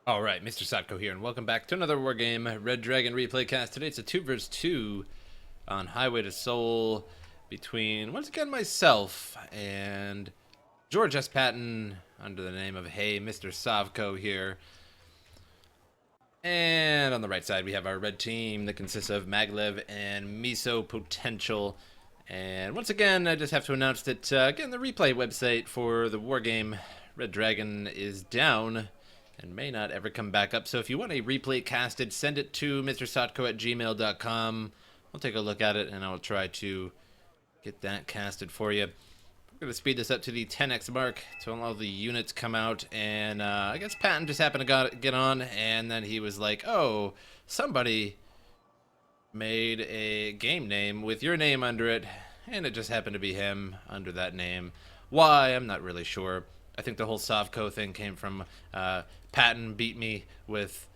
Alright, MrSotko here, and welcome back to another Wargame Red Dragon replay cast. Today it's a 2 vs 2 on Highway to Seoul between, once again, myself and George S. Patton under the name of Hey MrSotko here. And on the right side we have our red team that consists of Maglev and Mesopotential. And once again, I just have to announce that, again, the replay website for the Wargame Red Dragon is down and may not ever come back up. So if you want a replay casted, send it to MrSotko@gmail.com. I'll take a look at it and I'll try to get that casted for you. We're going to speed this up to the 10x mark till all the units come out. And I guess Patton just happened to get on, and then he was like, oh, somebody made a game name with your name under it, and it just happened to be him under that name. Why? I'm not really sure. I think the whole Sovko thing came from Patton beat me with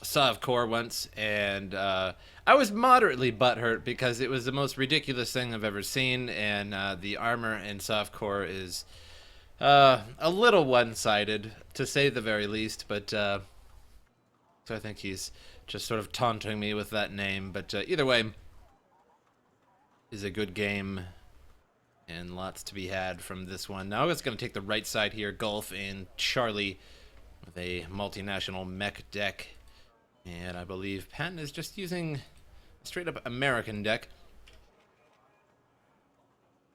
Sovcore once, and I was moderately butthurt because it was the most ridiculous thing I've ever seen, and the armor in Sovcore is a little one-sided, to say the very least, but so I think he's just sort of taunting me with that name, but either way, is a good game. And lots to be had from this one. Now it's going to take the right side here, Gulf and Charlie, with a multinational mech deck. And I believe Patton is just using a straight-up American deck.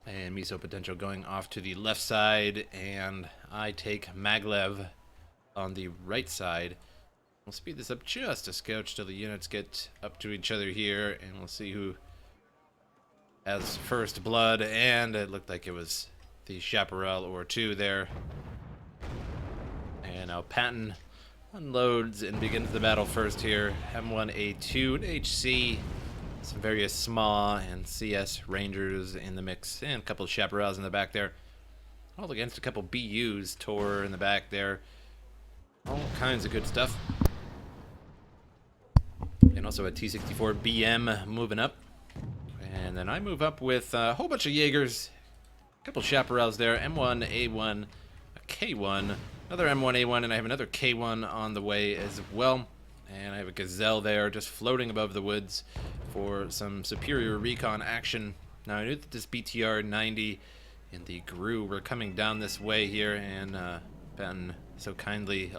And Mesopotential going off to the left side, and I take Maglev on the right side. We'll speed this up just a scotch till the units get up to each other here, and we'll see who as first blood, and it looked like it was the Chaparral or two there. And now Patton unloads and begins the battle first here. M1A2 and HC, some various SMA and CS Rangers in the mix, and a couple of Chaparrals in the back there. All against a couple BUs, Tor in the back there. All kinds of good stuff. And also a T-64 BM moving up. And then I move up with a whole bunch of Jaegers, a couple Chaparrals there, M1A1, a K1, another M1A1, and I have another K1 on the way as well. And I have a Gazelle there just floating above the woods for some superior recon action. Now I knew that this BTR-90 and the GRU were coming down this way here, and Patton so kindly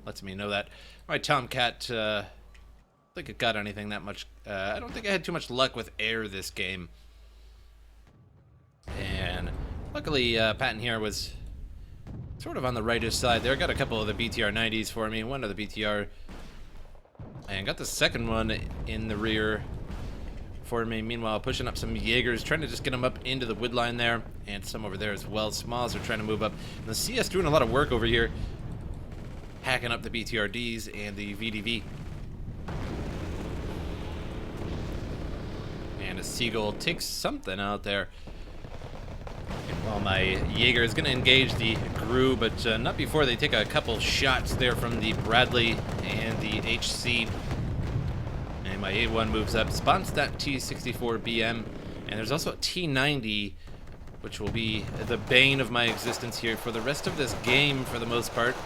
lets me know that. All right, Tomcat, I don't think it got anything that much. I don't think I had too much luck with air this game. And luckily, Patton here was sort of on the rightish side there. Got a couple of the BTR-90s for me, one of the BTR, and got the second one in the rear for me. Meanwhile, pushing up some Jaegers, trying to just get them up into the wood line there, and some over there as well. Smalls are trying to move up. And the CS doing a lot of work over here, hacking up the BTRDs and the VDV. And a Seagull takes something out there. And while my Jaeger is going to engage the GRU, but not before they take a couple shots there from the Bradley and the HC. And my A1 moves up, spawns that T-64 BM. And there's also a T-90, which will be the bane of my existence here for the rest of this game for the most part.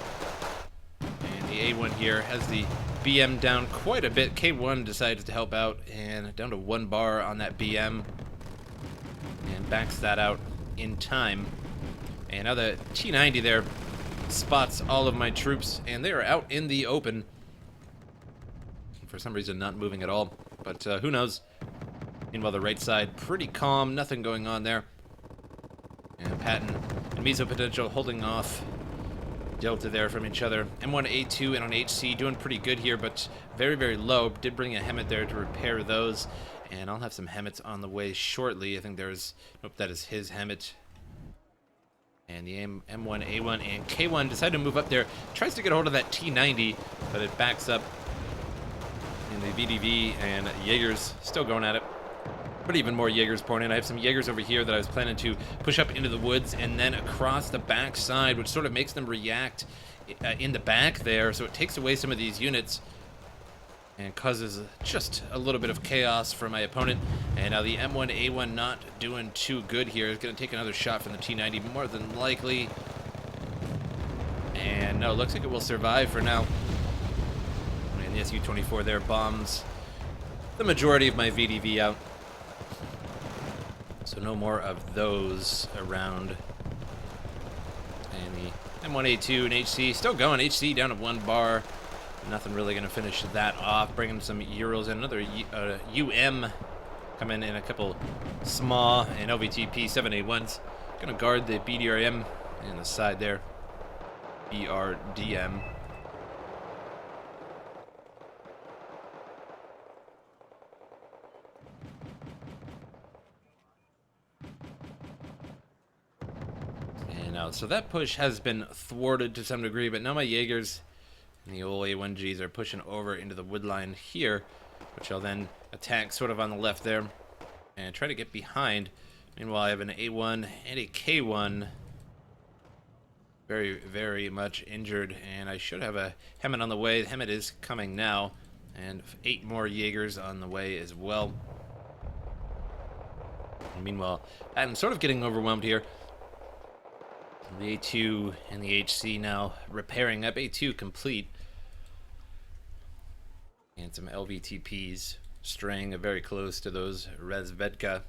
And the A1 here has the BM down quite a bit. K1 decides to help out, and down to 1 bar on that BM, and backs that out in time. And now the T-90 there spots all of my troops, and they are out in the open. For some reason, not moving at all, but who knows? Meanwhile, the right side, pretty calm, nothing going on there. And Patton and Mesopotential holding off Delta there from each other. M1A2 and on HC doing pretty good here, but very, very low. Did bring a Hemet there to repair those, and I'll have some Hemets on the way shortly. I think there's, nope, that is his Hemet. And the M1A1 and K1 decide to move up there. Tries to get a hold of that T-90, but it backs up in the VDV, and Jaegers still going at it. But even more Jaegers pouring in. I have some Jaegers over here that I was planning to push up into the woods and then across the back side, which sort of makes them react in the back there. So it takes away some of these units and causes just a little bit of chaos for my opponent. And now the M1A1 not doing too good here. Is going to take another shot from the T-90, more than likely. And no, looks like it will survive for now. And the Su-24 there bombs the majority of my VDV out. So no more of those around. And the M1A2 and HC still going. HC down to 1 bar. Nothing really going to finish that off. Bringing some Euros in. Another UM coming in a couple small and LVTP 7A1s. Going to guard the BDRM in the side there. BRDM. So that push has been thwarted to some degree, but now my Jaegers and the old A1Gs are pushing over into the wood line here, which I'll then attack sort of on the left there and try to get behind. Meanwhile, I have an A1 and a K1 very, very much injured, and I should have a Hemet on the way. The Hemet is coming now, and 8 more Jaegers on the way as well. And meanwhile, I'm sort of getting overwhelmed here. The A2 and the HC now repairing up. A2 complete. And some LVTPs straying very close to those Resvedka.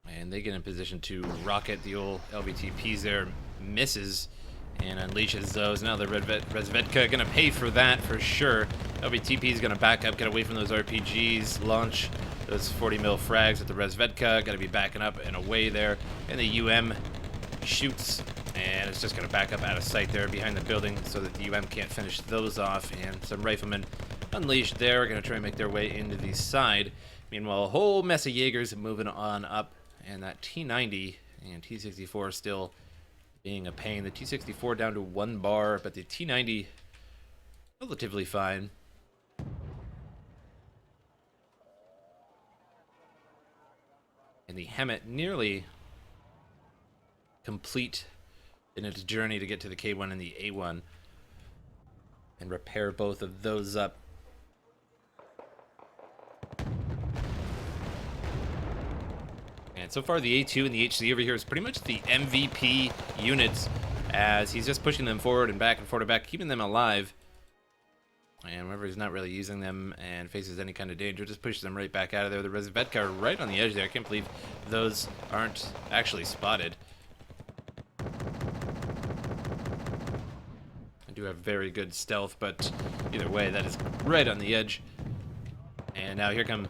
And they get in position to rocket the old LVTPs there. Misses and unleashes those. Now the Resvedka going to pay for that for sure. LVTP is going to back up, get away from those RPGs, launch those 40 mil frags with the Resvedka. Got to be backing up and away there. And the UM shoots, and it's just going to back up out of sight there behind the building so that the UM can't finish those off. And some riflemen unleashed there are going to try and make their way into the side. Meanwhile, a whole mess of Jaegers moving on up, and that T90 and T64 still being a pain. The T64 down to 1 bar, but the T90 relatively fine. And the Hemet nearly complete in its journey to get to the K1 and the A1 and repair both of those up. And so far the A2 and the HC over here is pretty much the MVP units, as he's just pushing them forward and back and forward and back, keeping them alive. And whenever he's not really using them and faces any kind of danger, just pushes them right back out of there. The Resvedka right on the edge there. I can't believe those aren't actually spotted. I do have very good stealth, but either way, that is right on the edge. And now here comes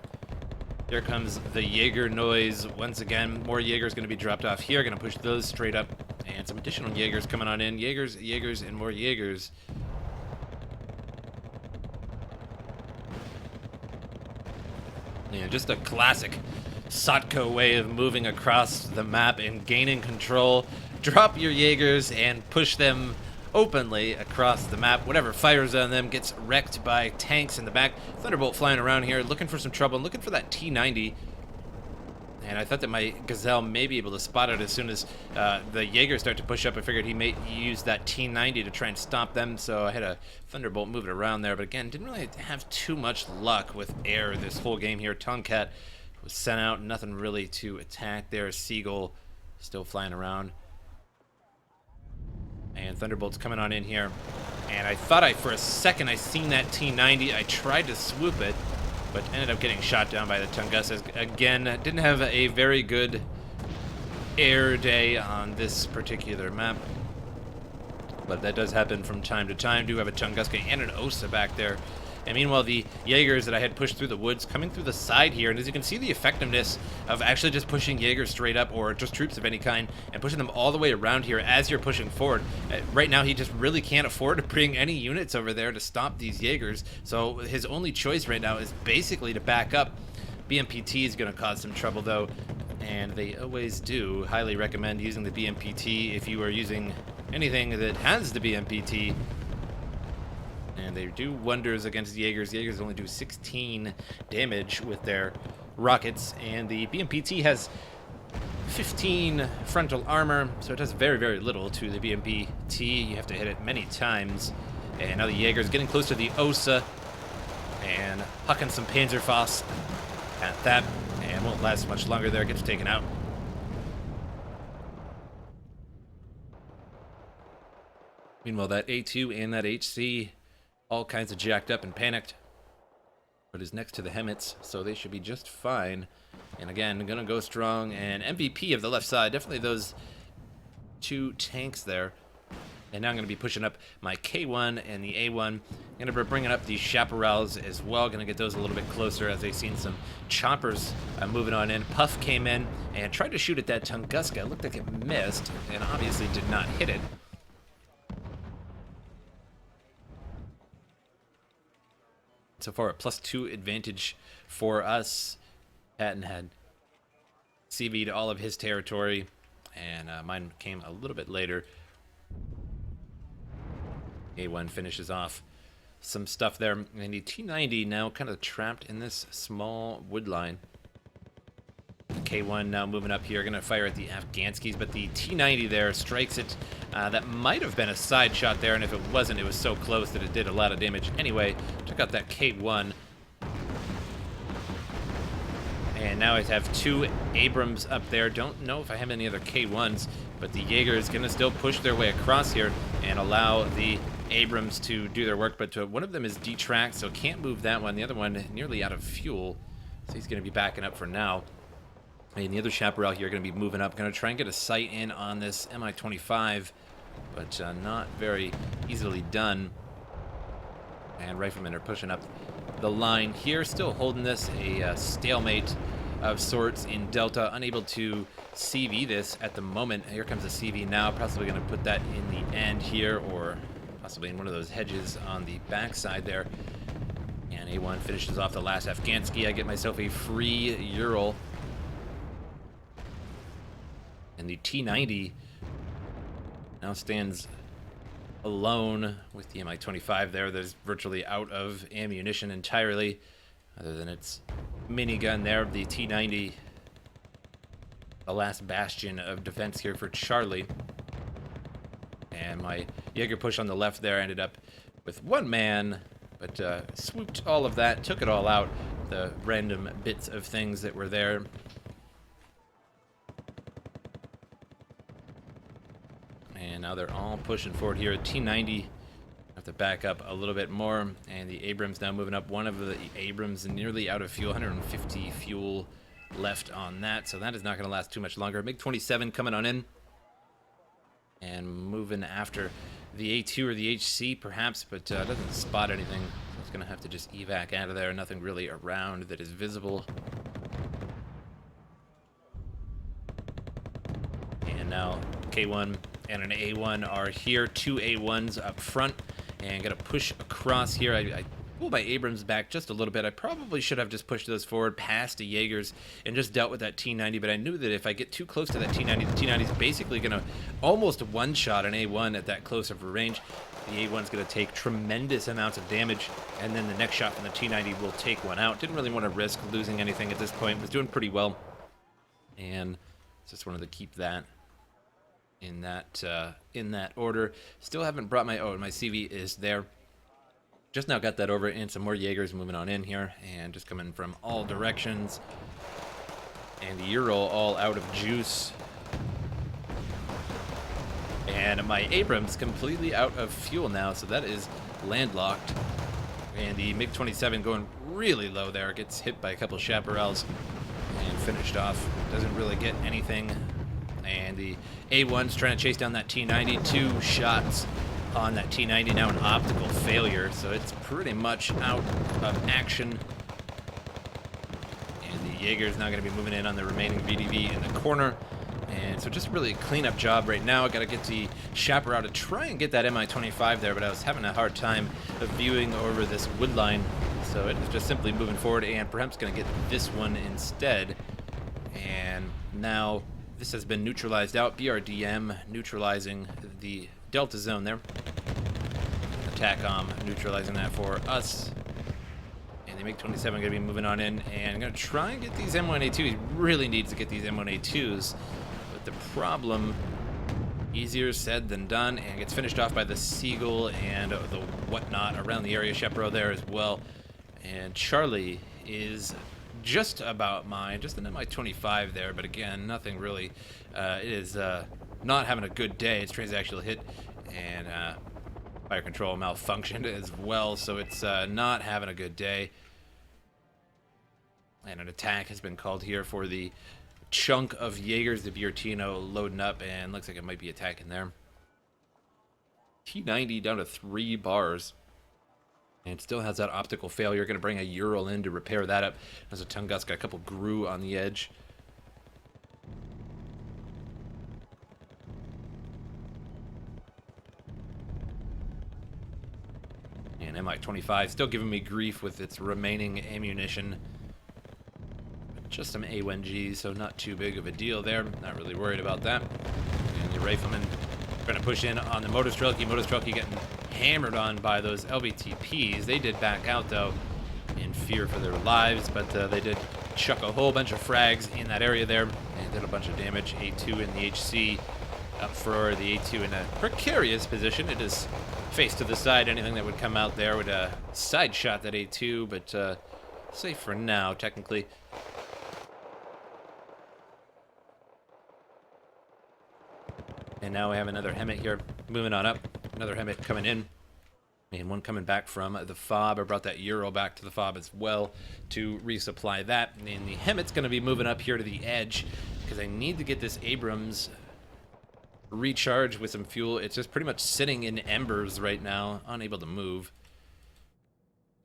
the Jaeger noise once again. More Jaegers going to be dropped off here. Going to push those straight up, and some additional Jaegers coming on in. Jaegers, and more Jaegers. Yeah, just a classic Sotko way of moving across the map and gaining control. Drop your Jaegers and push them openly across the map. Whatever fires on them gets wrecked by tanks in the back. Thunderbolt flying around here, looking for some trouble, and looking for that T90. And I thought that my Gazelle may be able to spot it as soon as the Jaegers start to push up. I figured he may use that T90 to try and stop them, so I had a Thunderbolt move it around there. But again, didn't really have too much luck with air this whole game here. Tomcat was sent out, nothing really to attack there. Seagull still flying around. And Thunderbolt's coming on in here. And I thought for a second I seen that T90. I tried to swoop it, but ended up getting shot down by the Tungusas. Again, didn't have a very good air day on this particular map, but that does happen from time to time. Do have a Tunguska and an Osa back there. And meanwhile, the Jaegers that I had pushed through the woods coming through the side here, and as you can see, the effectiveness of actually just pushing Jaegers straight up, or just troops of any kind, and pushing them all the way around here as you're pushing forward. Right now, he just really can't afford to bring any units over there to stop these Jaegers, so his only choice right now is basically to back up. BMPT is going to cause some trouble, though, and they always do. Highly recommend using the BMPT if you are using anything that has the BMPT. And they do wonders against Jaegers. Jaegers only do 16 damage with their rockets, and the BMPT has 15 frontal armor, so it does very, very little to the BMPT. You have to hit it many times. And now the Jaeger's getting close to the Osa, and hucking some Panzerfaust at that, and won't last much longer there. Gets taken out. Meanwhile, that A2 and that HC, all kinds of jacked up and panicked, but is next to the Hemets, so they should be just fine. And again, gonna go strong, and MVP of the left side, definitely those two tanks there. And now I'm going to be pushing up my K1 and the A1. I'm going to be bringing up the chaparrals as well. Going to get those a little bit closer as they've seen some choppers moving on in. Puff came in and tried to shoot at that Tunguska. It looked like it missed and obviously did not hit it. So far, a +2 advantage for us. Patton had CV'd all of his territory, and mine came a little bit later. A1 finishes off some stuff there, and the T90 now kind of trapped in this small wood line. K1 now moving up here, going to fire at the Afghanskis, but the T90 there strikes it. That might have been a side shot there, and if it wasn't, it was so close that it did a lot of damage. Anyway, took out that K1. And now I have two Abrams up there. Don't know if I have any other K1s, but the Jaeger is going to still push their way across here and allow the Abrams to do their work, but one of them is detracked, so can't move that one. The other one nearly out of fuel, so he's going to be backing up for now. And the other chaparral here going to be moving up, going to try and get a sight in on this Mi-25, but not very easily done. And riflemen are pushing up the line here, still holding this, a stalemate of sorts in Delta, unable to CV this at the moment. Here comes the CV now, possibly going to put that in the end here, or possibly in one of those hedges on the backside there. And A1 finishes off the last Afghansky. I get myself a free Ural. And the T90 now stands alone with the Mi-25 there. There's virtually out of ammunition entirely, other than its minigun there. The T90, the last bastion of defense here for Charlie. And my Jaeger push on the left there ended up with one man, but swooped all of that, took it all out, the random bits of things that were there. And now they're all pushing forward here. T90 have to back up a little bit more, and the Abrams now moving up. One of the Abrams nearly out of fuel, 150 fuel left on that, so that is not going to last too much longer. MiG-27 coming on in and moving after the A2 or the HC perhaps, but doesn't spot anything. So it's going to have to just evac out of there. Nothing really around that is visible. And now K1 and an A1 are here. Two A1s up front, and gonna push across here. I pulled my Abrams back just a little bit. I probably should have just pushed those forward past the Jaegers and just dealt with that T90, but I knew that if I get too close to that T90, the T90 is basically gonna almost one-shot an A1 at that close of a range. The A1's gonna take tremendous amounts of damage, and then the next shot from the T90 will take one out. Didn't really want to risk losing anything at this point. Was doing pretty well, and just wanted to keep that in that order. Still haven't brought my my CV is there. Just now got that over, and some more Jaegers moving on in here, and just coming from all directions. And the Ural all out of juice. And my Abrams completely out of fuel now, so that is landlocked. And the MiG-27 going really low there, gets hit by a couple of chaparrals and finished off. Doesn't really get anything. And the A1's trying to chase down that T90. Two shots on that T90, now an optical failure, so it's pretty much out of action. And the Jaeger's now going to be moving in on the remaining VDV in the corner. And so just really a cleanup job right now. I got to get the chaparral to try and get that Mi-25 there, but I was having a hard time of viewing over this wood line, so it was just simply moving forward, and perhaps going to get this one instead. And now this has been neutralized out. BRDM neutralizing the Delta zone there. TACOM neutralizing that for us. And the MiG-27 going to be moving on in, and I'm going to try and get these M1A2s. He really needs to get these M1A2s. But the problem, easier said than done, and gets finished off by the Seagull and the whatnot around the area. Shepro there as well. And Charlie is just about mine, just an Mi-25 there, but again, nothing really. It is not having a good day. Its transactional hit, and Fire control malfunctioned as well, so it's not having a good day. And an attack has been called here for the chunk of Jaegers. The Buratino loading up, and looks like it might be attacking there. T90 down to 3 bars. And still has that optical failure. Going to bring a Ural in to repair that up. There's a Tunguska, a couple Gru on the edge. And MI-25 still giving me grief with its remaining ammunition. Just some A1Gs, so not too big of a deal there. Not really worried about that. And the Riflemen trying to push in on the Motorstrelki. Motorstrelki getting hammered on by those LBTPs. They did back out, though, in fear for their lives, but they did chuck a whole bunch of frags in that area there and did a bunch of damage. A2 in the HC up for the A2 in a precarious position. It is face to the side. Anything that would come out there would side shot that A2, but safe for now, technically. And now we have another Hemet here, moving on up. Another Hemet coming in. And one coming back from the FOB. I brought that Euro back to the FOB as well to resupply that. And the Hemet's going to be moving up here to the edge because I need to get this Abrams recharged with some fuel. It's just pretty much sitting in embers right now, unable to move.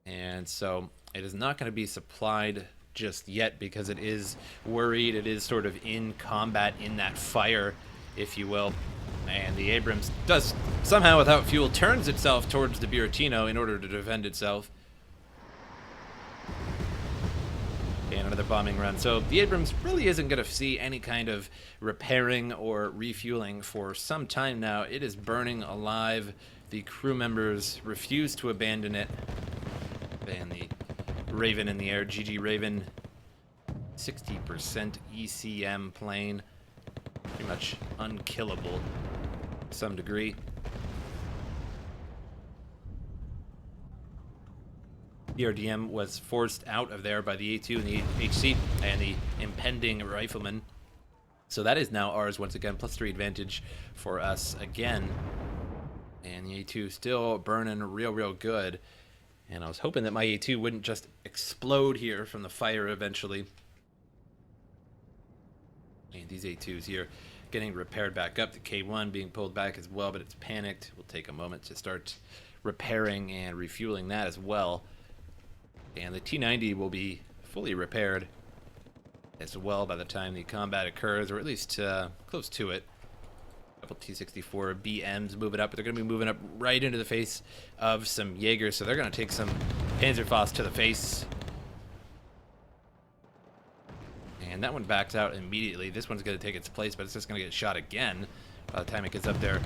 And so it is not going to be supplied just yet because it is worried. It is sort of in combat in that fire, if you will. And the Abrams does somehow, without fuel, turns itself towards the Buratino in order to defend itself. And another bombing run. So the Abrams really isn't going to see any kind of repairing or refueling for some time now. It is burning alive. The crew members refuse to abandon it. And the Raven in the air. GG Raven. 60% ECM plane. Pretty much unkillable to some degree. The RDM was forced out of there by the A2 and the HC and the impending Rifleman. So that is now ours once again, +3 advantage for us again. And the A2 still burning real good. And I was hoping that my A2 wouldn't just explode here from the fire eventually. And these A2s here getting repaired back up. The K1 being pulled back as well, but it's panicked. We'll take a moment to start repairing and refueling that as well. And the T90 will be fully repaired as well by the time the combat occurs, or at least close to it. A couple T-64 BMs moving up, but they're going to be moving up right into the face of some Jaegers, so they're going to take some Panzerfaust to the face. And that one backs out immediately. This one's going to take its place, but it's just going to get shot again by the time it gets up there.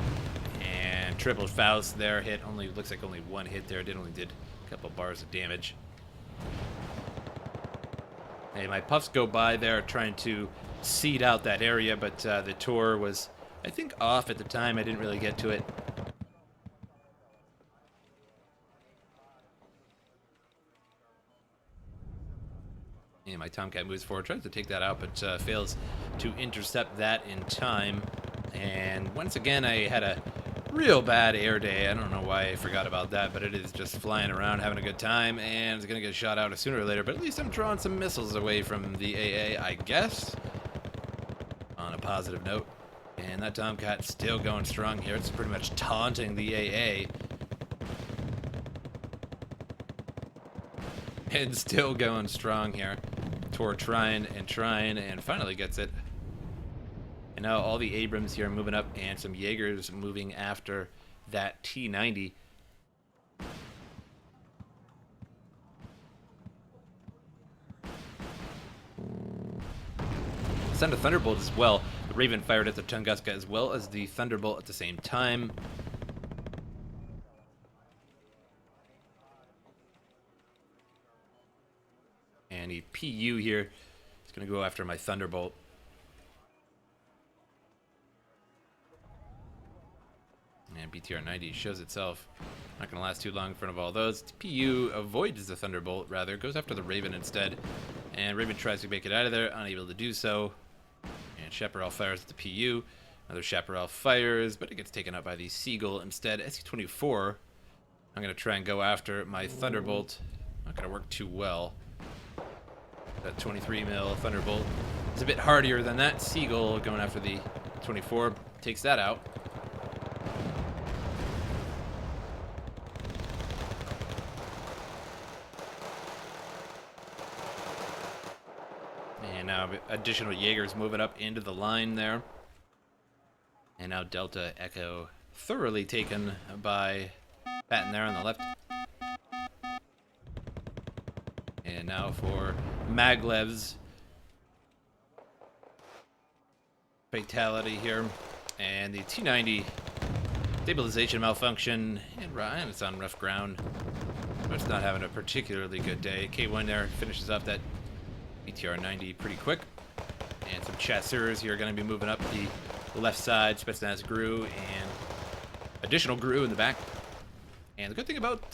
And triple Faust there hit. Only looks like only one hit there. It only did a couple bars of damage. Hey, my puffs go by there trying to seed out that area, but the tour was, I think, off at the time. I didn't really get to it. And my Tomcat moves forward, tries to take that out, but fails to intercept that in time. And once again, I had a real bad air day. I don't know why I forgot about that, but it is just flying around, having a good time, and it's going to get shot out sooner or later. But at least I'm drawing some missiles away from the AA, I guess, on a positive note. And that Tomcat's still going strong here. It's pretty much taunting the AA. And still going strong here. Tor trying and finally gets it. And now all the Abrams here moving up and some Jaegers moving after that T90. Send a Thunderbolt as well. The Raven fired at the Tunguska as well as the Thunderbolt at the same time. And the PU here is going to go after my Thunderbolt. And BTR-90 shows itself. Not going to last too long in front of all those. PU avoids the Thunderbolt, rather. Goes after the Raven instead. And Raven tries to make it out of there, unable to do so. And Chaparral fires at the PU. Another Chaparral fires, but it gets taken out by the Seagull instead. SC-24 I'm going to try and go after my Thunderbolt. Not going to work too well. That 23 mil Thunderbolt is a bit hardier than that. Seagull going after the 24 takes that out. And now additional Jaegers moving up into the line there. And now Delta Echo thoroughly taken by Patton there on the left. And now for Maglev's fatality here. And the T90 stabilization malfunction. And it's on rough ground. But it's not having a particularly good day. K1 there finishes off that BTR 90 pretty quick. And some chasseurs here are going to be moving up the left side. Spetsnaz GRU and additional GRU in the back. And the good thing about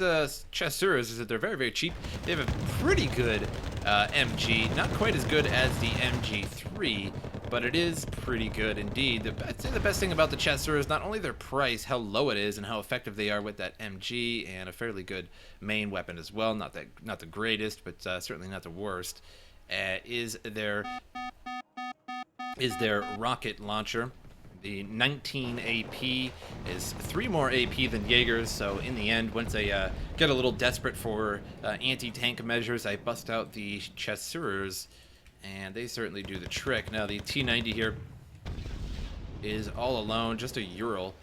chasseurs is that they're very, very cheap. They have a pretty good MG. Not quite as good as the MG3, but it is pretty good indeed. I'd say the best thing about the chasseurs is not only their price, how low it is, and how effective they are with that MG, and a fairly good main weapon as well. Not the greatest, but certainly not the worst. Is their rocket launcher. The 19 AP is 3 more AP than Jaegers, so in the end, once I get a little desperate for anti-tank measures, I bust out the chasseurs, and they certainly do the trick. Now, the T90 here is all alone, just a Ural.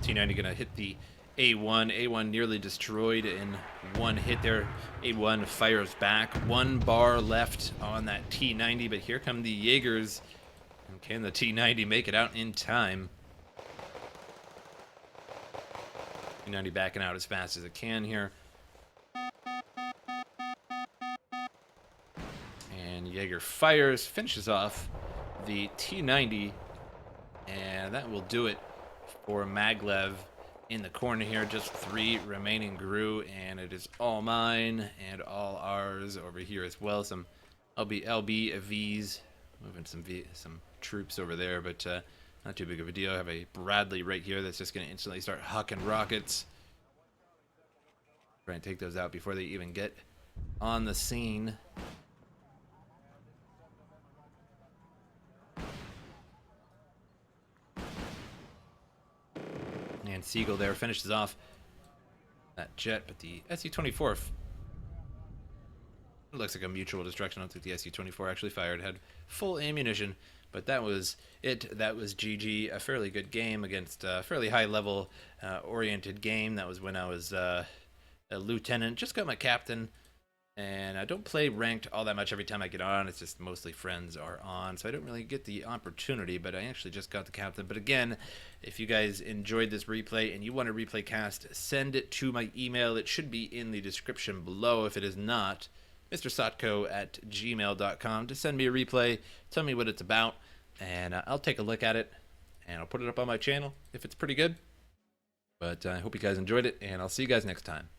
T90 gonna hit the A1. A1 nearly destroyed in one hit there. A1 fires back. 1 bar left on that T90, but here come the Jaegers. And can the T90 make it out in time? T90 backing out as fast as it can here. And Jaeger fires, finishes off the T90, and that will do it for Maglev. In the corner here, just 3 remaining GRU, and it is all mine and all ours over here as well. Some LBVs, moving some troops over there, but not too big of a deal. I have a Bradley right here that's just going to instantly start hucking rockets. Try and take those out before they even get on the scene. And Seagull there finishes off that jet, but the SU-24 looks like a mutual destruction. I don't think the SU-24 actually fired. Had full ammunition, but that was it. That was GG. A fairly good game against a fairly high-level oriented game. That was when I was a lieutenant. Just got my captain. And I don't play ranked all that much every time I get on. It's just mostly friends are on, so I don't really get the opportunity, but I actually just got the captain. But again, if you guys enjoyed this replay and you want a replay cast, send it to my email. It should be in the description below. If it is not, MrSotko@gmail.com to send me a replay. Tell me what it's about, and I'll take a look at it, and I'll put it up on my channel if it's pretty good. But I hope you guys enjoyed it, and I'll see you guys next time.